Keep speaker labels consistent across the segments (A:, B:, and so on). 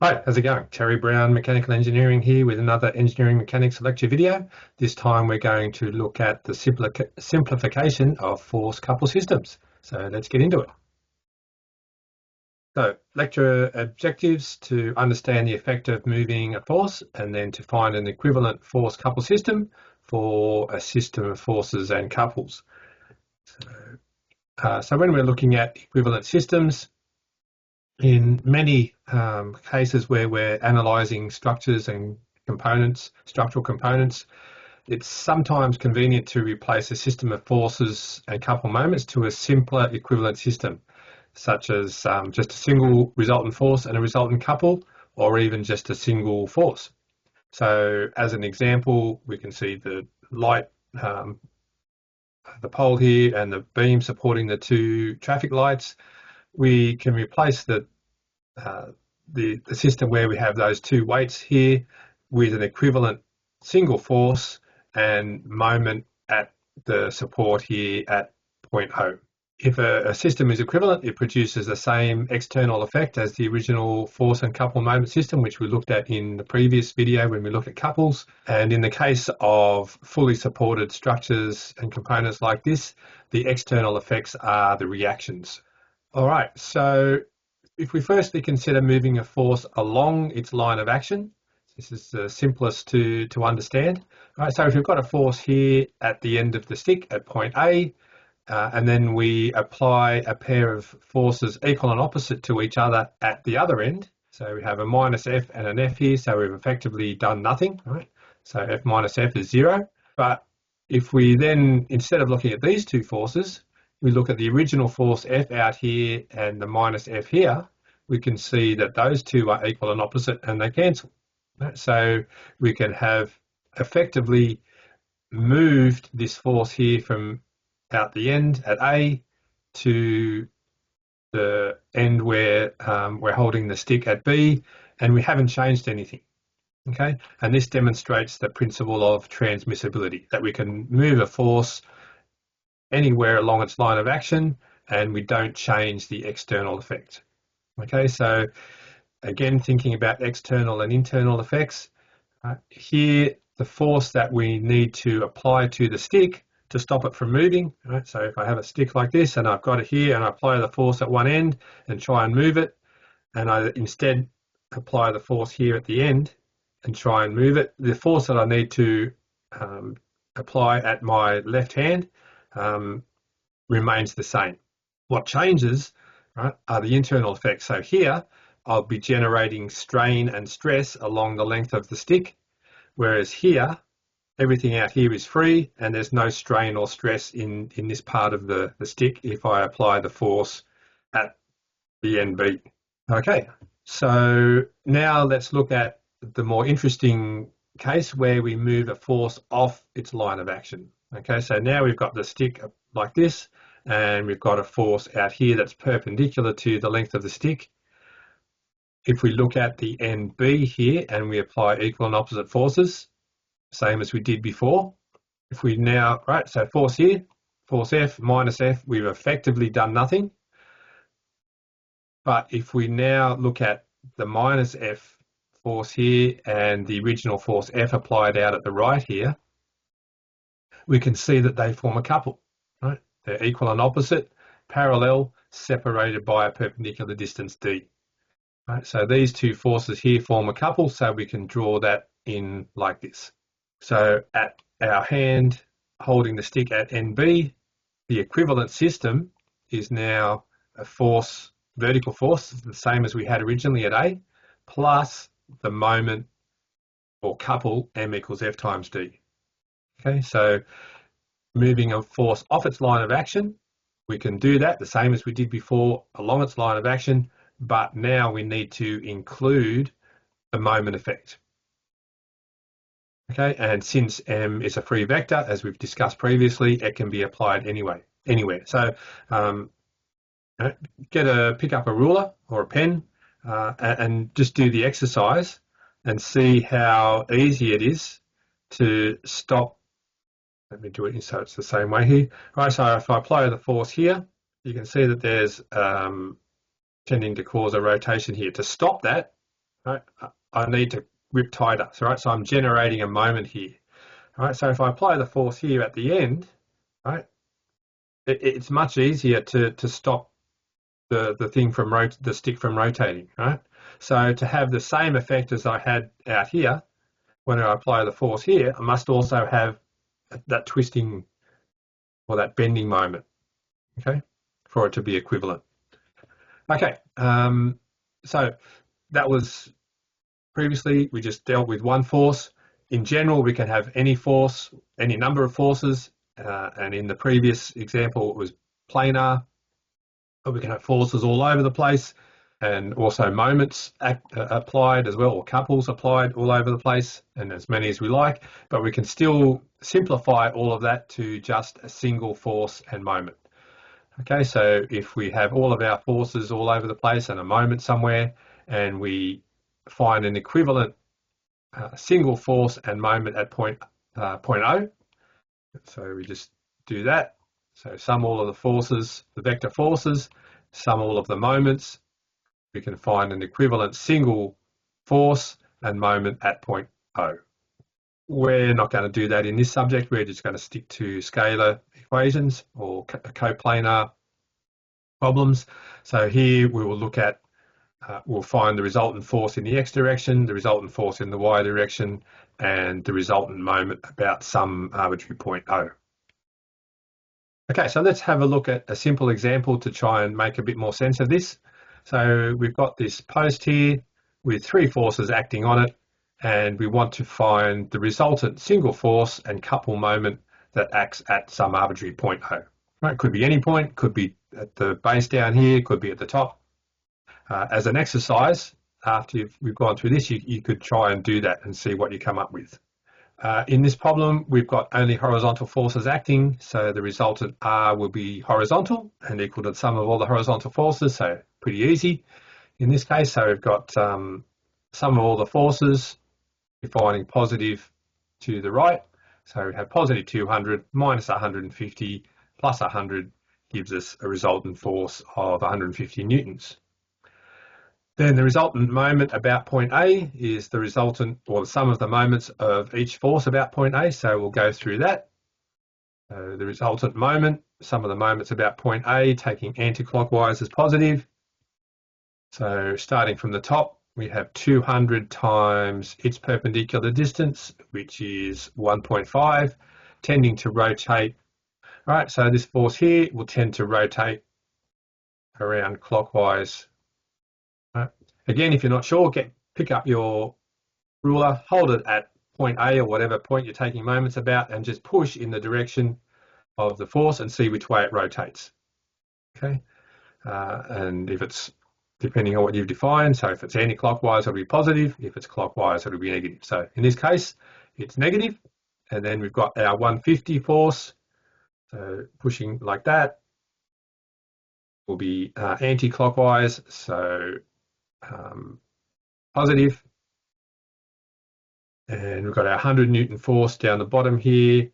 A: Hi, how's it going? Terry Brown, Mechanical Engineering here with another Engineering Mechanics lecture video. This time we're going to look at the simplification of force couple systems. So let's get into it. So lecture objectives: to understand the effect of moving a force and then to find an equivalent force couple system for a system of forces and couples. So when we're looking at equivalent systems, in many cases where we're analysing structures and components, structural components, it's sometimes convenient to replace a system of forces and couple moments to a simpler equivalent system, such as just a single resultant force and a resultant couple, or even just a single force. So as an example, we can see the light, the pole here and the beam supporting the two traffic lights. We can replace the system where we have those two weights here with an equivalent single force and moment at the support here at point O. If a system is equivalent, it produces the same external effect as the original force and couple moment system, which we looked at in the previous video when we look at couples. And in the case of fully supported structures and components like this, the external effects are the reactions. All right, so if we firstly consider moving a force along its line of action, this is the simplest to understand. All right, so if we've got a force here at the end of the stick at point A, and then we apply a pair of forces equal and opposite to each other at the other end. So we have a minus F and an F here, so we've effectively done nothing, right? So F minus F is 0. But if we then, instead of looking at these two forces, we look at the original force F out here and the minus F here, we can see that those two are equal and opposite and they cancel. Right? So we can have effectively moved this force here from out the end at A to the end where we're holding the stick at B, and we haven't changed anything. Okay, and this demonstrates the principle of transmissibility, that we can move a force anywhere along its line of action and we don't change the external effect. Okay, so again, thinking about external and internal effects, here the force that we need to apply to the stick to stop it from moving, right? So if I have a stick like this and I've got it here and I apply the force at one end and try and move it, and I instead apply the force here at the end and try and move it, the force that I need to apply at my left hand remains the same. What changes, right, are the internal effects. So here I'll be generating strain and stress along the length of the stick, whereas here everything out here is free and there's no strain or stress in this part of the stick if I apply the force at the end B. Okay, so now let's look at the more interesting case where we move a force off its line of action. Okay, so now we've got the stick like this and we've got a force out here that's perpendicular to the length of the stick. If we look at the end B here and we apply equal and opposite forces, same as we did before. If we now, right, so force here, force F minus F, we've effectively done nothing. But if we now look at the minus F force here and the original force F applied out at the right here, we can see that they form a couple, right? They're equal and opposite, parallel, separated by a perpendicular distance D. Right, so these two forces here form a couple, so we can draw that in like this. So at our hand holding the stick at NB, the equivalent system is now a force, vertical force, the same as we had originally at A, plus the moment or couple M equals F times D. Okay, so moving a force off its line of action, we can do that the same as we did before along its line of action, but now we need to include the moment effect. Okay, and since M is a free vector, as we've discussed previously, it can be applied anywhere. So pick up a ruler or a pen and just do the exercise and see how easy it is to stop. Let me do it so it's the same way here. All right, so if I apply the force here, you can see that there's tending to cause a rotation here. To stop that, right? I need to grip tighter, right? So I'm generating a moment here, right? So if I apply the force here at the end, right, it's much easier to stop the thing from the stick from rotating, right? So to have the same effect as I had out here, when I apply the force here, I must also have that twisting or that bending moment, okay, for it to be equivalent. Okay, so that was previously, we just dealt with one force. In general, we can have any force, any number of forces, and in the previous example, it was planar. But we can have forces all over the place, and also moments applied as well, or couples applied all over the place, and as many as we like. But we can still simplify all of that to just a single force and moment. Okay, so if we have all of our forces all over the place and a moment somewhere, and we find an equivalent single force and moment at point O, so we just do that. So sum all of the forces, the vector forces, sum all of the moments. We can find an equivalent single force and moment at point O. We're not going to do that in this subject. We're just going to stick to scalar equations or coplanar problems. So here we will look at, we'll find the resultant force in the x direction, the resultant force in the y direction, and the resultant moment about some arbitrary point O. Okay, so let's have a look at a simple example to try and make a bit more sense of this. So we've got this post here with three forces acting on it, and we want to find the resultant single force and couple moment that acts at some arbitrary point O. Right, could be any point, could be at the base down here, could be at the top. As an exercise, after we've gone through this, you could try and do that and see what you come up with. In this problem, we've got only horizontal forces acting, so the resultant R will be horizontal and equal to the sum of all the horizontal forces, so pretty easy in this case. So we've got sum of all the forces defining positive to the right. So we have positive 200 minus 150 plus 100 gives us a resultant force of 150 newtons. Then the resultant moment about point A is the resultant, or the sum of the moments of each force about point A. So we'll go through that. The resultant moment, sum of the moments about point A, taking anti-clockwise as positive. So starting from the top, we have 200 times its perpendicular distance, which is 1.5, tending to rotate. All right, so this force here will tend to rotate around clockwise. Right. Again, if you're not sure, pick up your ruler, hold it at point A or whatever point you're taking moments about, and just push in the direction of the force and see which way it rotates. Okay, and if it's depending on what you've defined, so if it's anti-clockwise, it'll be positive. If it's clockwise, it'll be negative. So in this case, it's negative, and then we've got our 150 force. So pushing like that will be anti-clockwise, so positive. And we've got our 100 Newton force down the bottom here,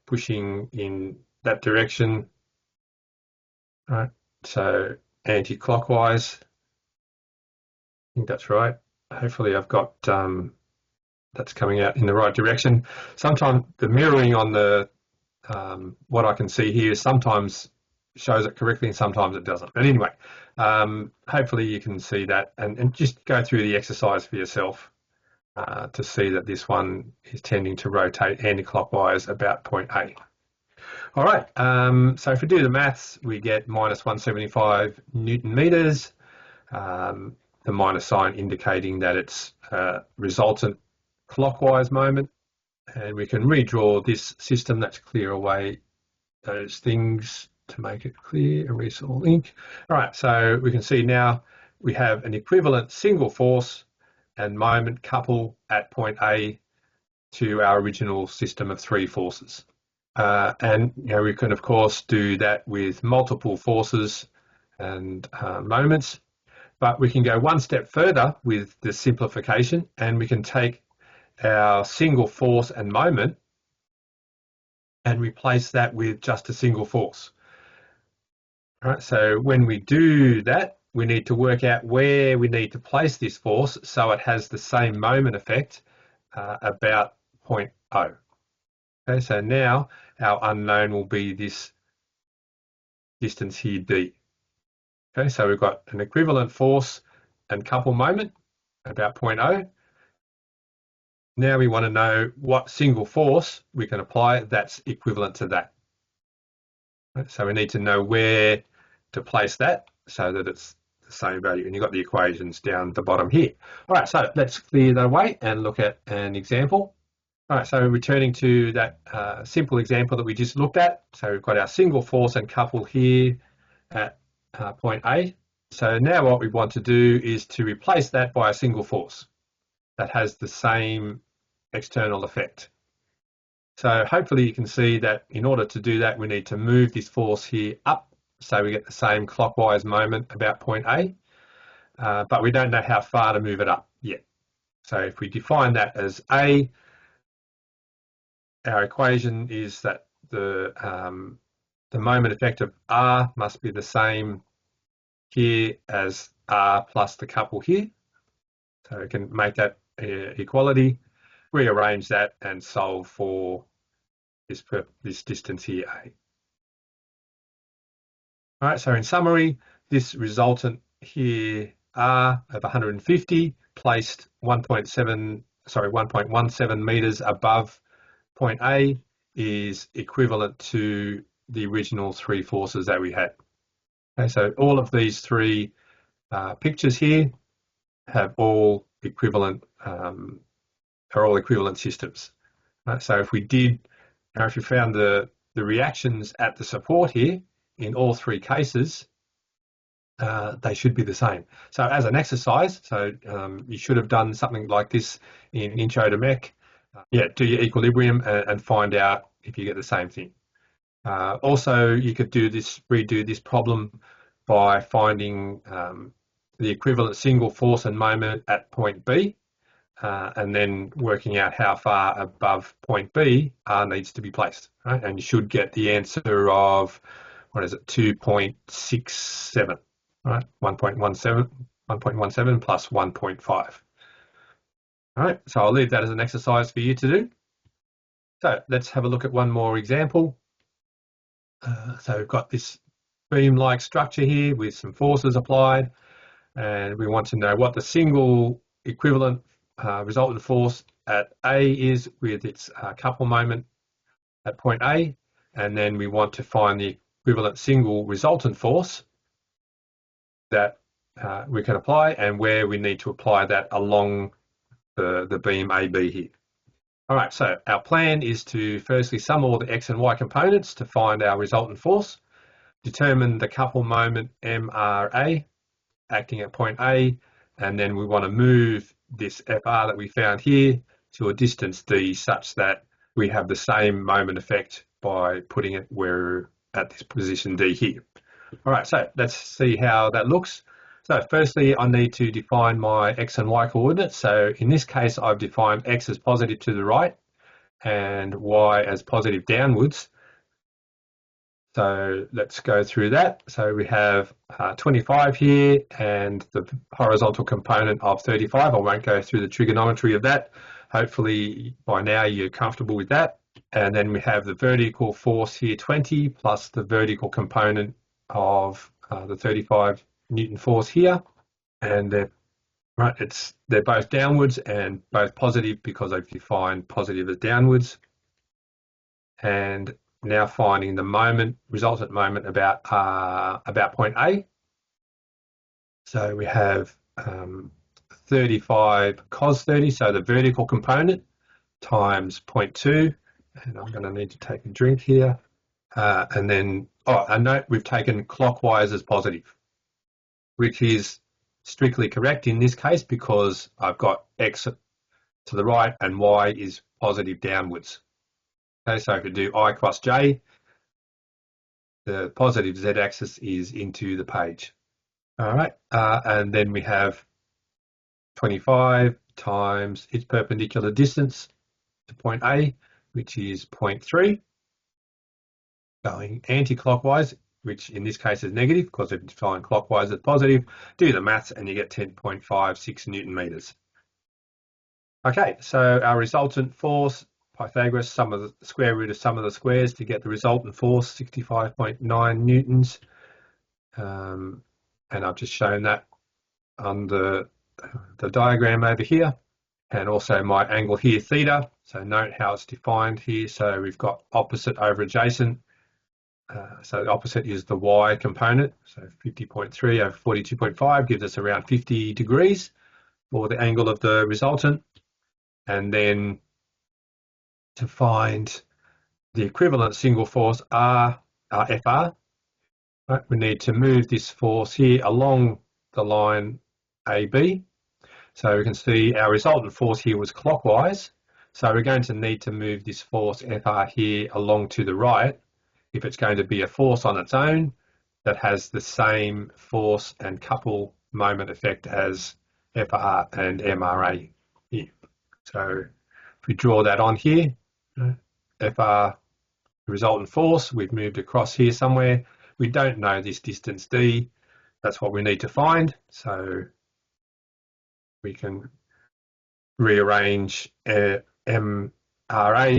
A: pushing in that direction. All right, so anti-clockwise. I think that's right. Hopefully I've got that's coming out in the right direction. Sometimes the mirroring on the what I can see here sometimes shows it correctly and sometimes it doesn't. But anyway, hopefully you can see that and just go through the exercise for yourself to see that this one is tending to rotate anti-clockwise about point A. All right, so if we do the maths, we get minus 175 Newton meters. The minus sign indicating that it's resultant clockwise moment. And we can redraw this system. That's clear away those things to make it clear, erase all ink. All right, so we can see now we have an equivalent single force and moment couple at point A to our original system of three forces. And we can, of course, do that with multiple forces and moments. But we can go one step further with the simplification, and we can take our single force and moment and replace that with just a single force. All right, so when we do that, we need to work out where we need to place this force so it has the same moment effect about point O. Okay, so now our unknown will be this distance here, D. Okay, so we've got an equivalent force and couple moment about point O. Now we want to know what single force we can apply that's equivalent to that. So we need to know where to place that so that it's the same value. And you've got the equations down the bottom here. All right, so let's clear that away and look at an example. All right, so returning to that simple example that we just looked at. So we've got our single force and couple here at point A. So now what we want to do is to replace that by a single force that has the same external effect. So hopefully you can see that in order to do that, we need to move this force here up so we get the same clockwise moment about point A, but we don't know how far to move it up yet. So if we define that as A, our equation is that the moment effect of R must be the same here as R plus the couple here. So we can make that equality, rearrange that and solve for this distance here, A. All right, so in summary, this resultant here, R of 150, placed 1.17 meters above point A, is equivalent to the original three forces that we had. Okay, so all of these three pictures here have all equivalent, are all equivalent systems. Right, so if we found the reactions at the support here in all three cases, they should be the same. So as an exercise, you should have done something like this in Intro to Mech. Do your equilibrium and find out if you get the same thing. Also, you could redo this problem by finding the equivalent single force and moment at point B, and then working out how far above point B R needs to be placed. Right? And you should get the answer of, 2.67, right? 1.17 plus 1.5. All right, so I'll leave that as an exercise for you to do. So let's have a look at one more example. So we've got this beam-like structure here with some forces applied, and we want to know what the single equivalent resultant force at A is with its couple moment at point A, and then we want to find the equivalent single resultant force that we can apply and where we need to apply that along the beam AB here. All right, so our plan is to firstly sum all the X and Y components to find our resultant force, determine the couple moment MRA acting at point A, and then we want to move this FR that we found here to a distance D such that we have the same moment effect by putting it where at this position D here. All right, so let's see how that looks. So firstly, I need to define my X and Y coordinates. So in this case, I've defined X as positive to the right and Y as positive downwards. So let's go through that. So we have 25 here and the horizontal component of 35. I won't go through the trigonometry of that. Hopefully by now you're comfortable with that. And then we have the vertical force here, 20, plus the vertical component of the 35 Newton force here. And they're both downwards and both positive because I've defined positive as downwards. And now finding the resultant moment about point A. So we have 35 cos 30, so the vertical component times 0.2, and I'm going to need to take a drink here. And then, a note, we've taken clockwise as positive, which is strictly correct in this case because I've got X to the right and Y is positive downwards. Okay, so if you do I cross J, the positive Z-axis is into the page. All right, and then we have 25 times its perpendicular distance to point A, which is 0.3. Going anti-clockwise, which in this case is negative because if it's flying clockwise it's positive. Do the maths and you get 10.56 Newton meters. Okay, so our resultant force, Pythagoras, sum of the square root of sum of the squares to get the resultant force, 65.9 newtons. And I've just shown that on the diagram over here. And also my angle here, theta. So note how it's defined here. So we've got opposite over adjacent. So the opposite is the y component. So 50.3 over 42.5 gives us around 50 degrees for the angle of the resultant. And then to find the equivalent single force R, FR, right, we need to move this force here along the line AB. So we can see our resultant force here was clockwise. So we're going to need to move this force FR here along to the right if it's going to be a force on its own that has the same force and couple moment effect as FR and MRA here. So if we draw that on here, FR, the resultant force, we've moved across here somewhere. We don't know this distance D. That's what we need to find. So we can rearrange MRA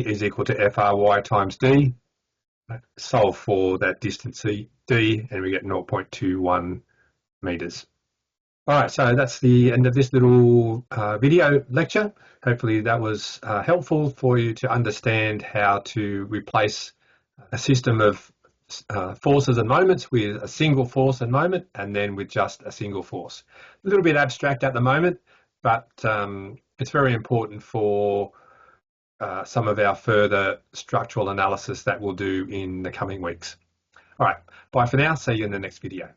A: is equal to FRY times D. Solve for that distance D and we get 0.21 meters. All right, so that's the end of this little video lecture. Hopefully that was helpful for you to understand how to replace a system of forces and moments with a single force and moment, and then with just a single force. A little bit abstract at the moment, but it's very important for some of our further structural analysis that we'll do in the coming weeks. All right, bye for now. See you in the next video.